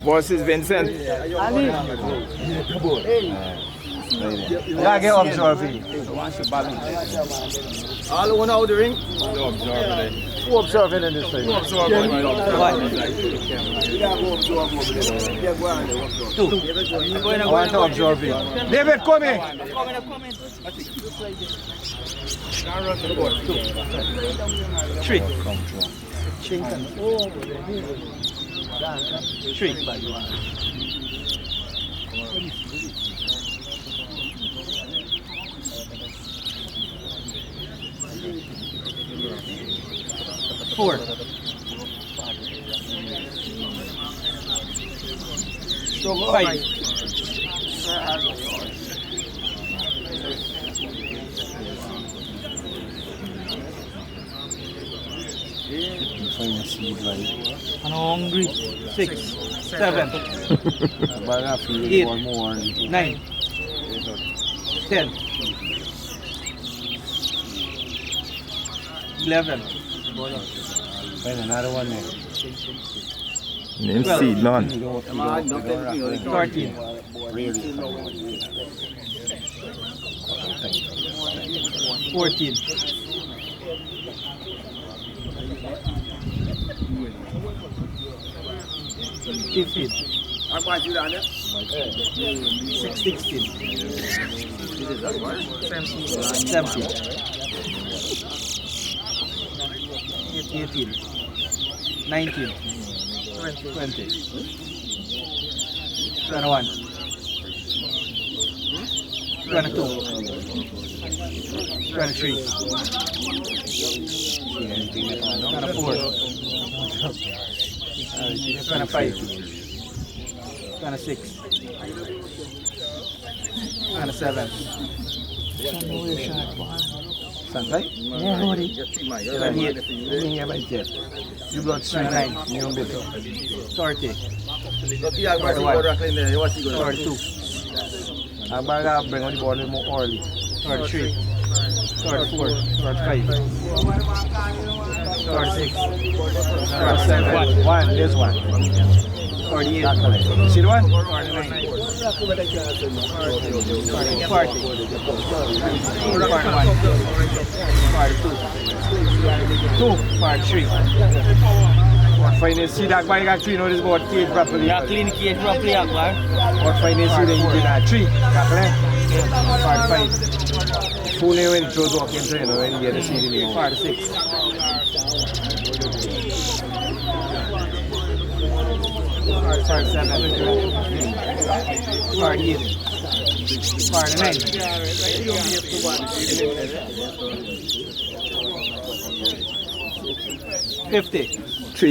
Boss is Vincent. Yeah, get observing. All one out the ring. Who observing in this thing? Two. I want to observe it. David, come here. Three. Three. Four. Five. Ano hungry? 6, 7, 8, 9, 10, 11. Find another one there. Name seed none. 13. 14. 15. 16. 17. 18. 19. 20. 21. 22. 23. 24. 25. 26. 27. Santay? Yeah, Lori. 28. You got 29. 30. 32. I'm going to bring on the ball more early. 33. 34. 35. 36. 37. One, this one. 48. You see the one? 49. 40. 41. 42. 43. Find and see that boy got clean out his board cage properly. Yeah, clean cage properly, Akbar. What find and see the engine at 3. Part 5. Fooling when it goes walk into, you know, when you get to see the name. Part 6. Part 7. Part 8. Part 9. 50. 3